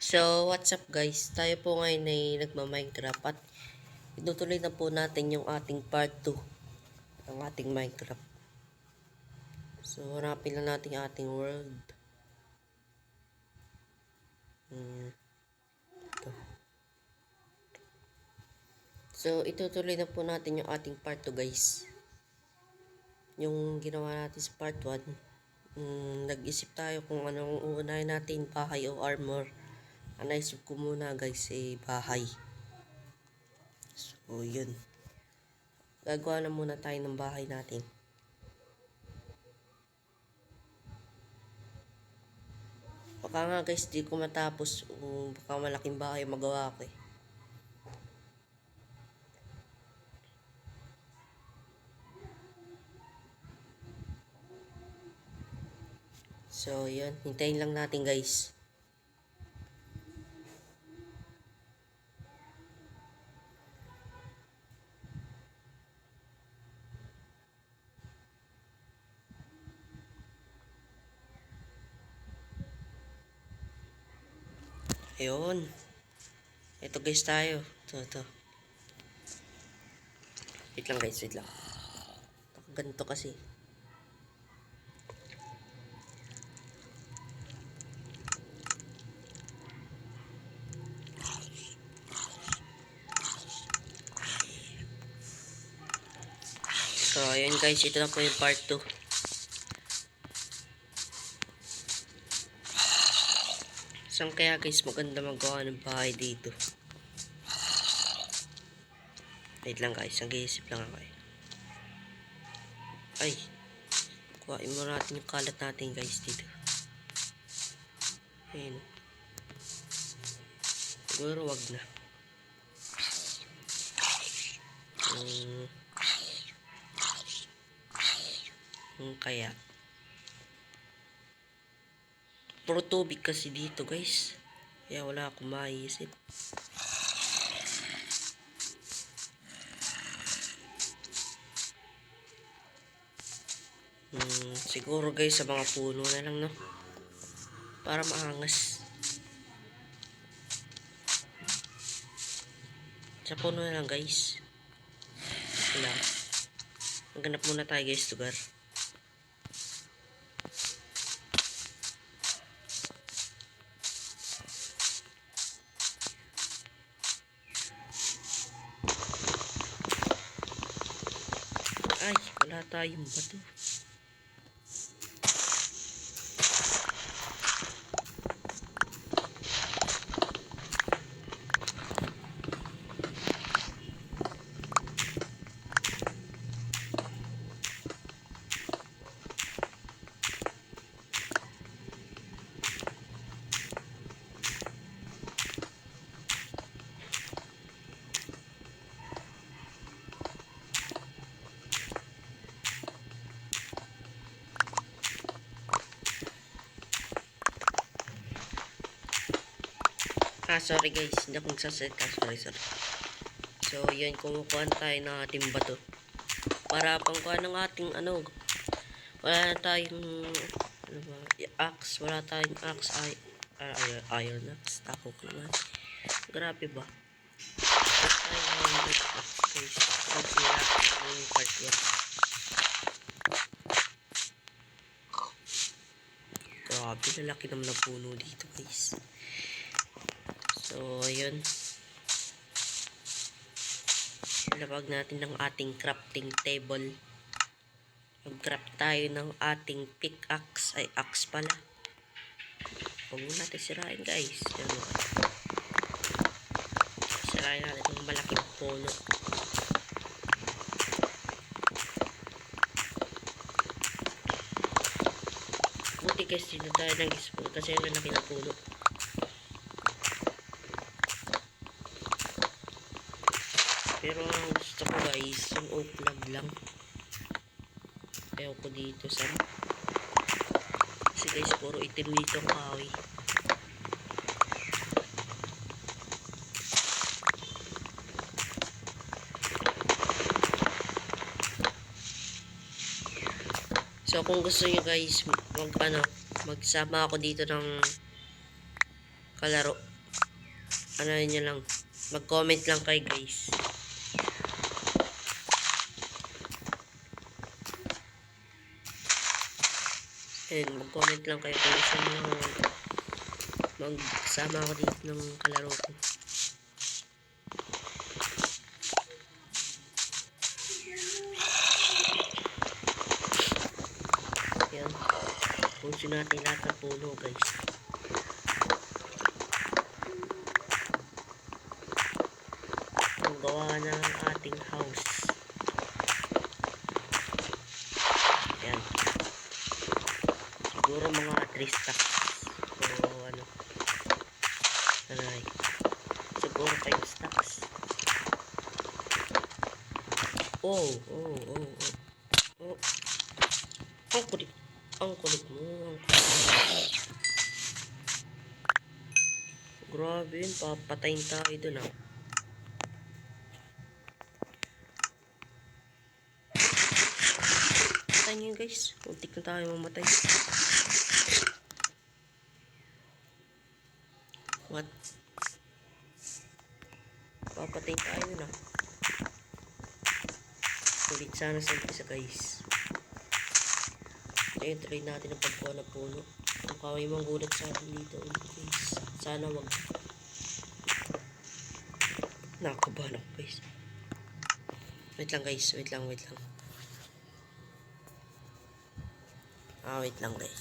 So, what's up guys? Tayo po ngayon ay nagma-Minecraft at itutuloy na po natin yung ating part 2 ng ating Minecraft. So, hanapin lang natin yung ating world. Ito. So, itutuloy na po natin yung ating part 2 guys. Yung ginawa natin sa part 1, nag-isip tayo kung anong uunahin natin, bahay o armor. Ang naisip ko muna guys ay bahay. So, yun. Gagawa na muna tayo ng bahay natin. Baka nga guys, di ko matapos. Baka malaking bahay magawa ko eh. So, yun. Hintayin lang natin guys. Ayun. Ito guys tayo. Ito. Wait lang guys, wait lang. Ganito kasi. So, ayun guys, ito na po yung part 2. Saan kaya guys maganda magawa ng bahay dito? Wait lang guys, nag-iisip lang ako eh. Ay, kuhain mo natin yung kalat natin guys dito. Ayun. Siguro wag na. Kaya puro tubig kasi dito guys, kaya wala akong maisip. Siguro guys sa mga puno na lang no, para maangas. Sa puno na lang guys. Wala. Maghanap muna tayo guys lugar. Ay, wala tayong bato. Sorry guys, hindi ako nagsasalita. Sorry. So, yun, kumukuha tayo ng ating bato. Para pangkuha ng ating wala na tayong axe. Wala tayong axe. Iron axe. Tako ko naman. Grabe ba? Guys, magsira yung part 1. Grabe, lalaki naman na puno dito guys. So, ayun. Ilabag natin ng ating crafting table. Mag-craft tayo ng ating pickaxe. Ay, axe pala. Huwag mo natin sirain guys. Sirain natin ng malaking puno. Buti guys, dito tayo nag-spawn kasi yung lalaki na puno. Pero ang gusto ko guys, yung oak log lang. Ayaw ko dito sa kasi guys, puro itim dito ang kahoy. So kung gusto nyo guys, magsama ako dito ng kalaro. ano nyo lang, mag-comment lang kayo guys. And mag-comment lang kayo kung gusto nyo magsama ako dito ng kalaro ko. Yan. Puso natin lahat ng puno guys. Ang gawa ng ating house. Yan. Siguro mga 3 stacks. O ano. Aray. Siguro 5 stacks. Oh. Ang kulit. Ang kulit mo. Ang kulit. Grabe yun. Papatayin tayo dun ah. Patayin nyo yun guys. Untik na tayo mamatay. What? Papatayin tayo dun ah. Kulit sana sa umpisa guys. Ayun, try natin ang pagkuha ng puno. Ang kaway mong gulat sa atin dito ulit guys. Sana wag. Nakabahan ako guys. Wait lang guys, wait lang. Wait lang guys.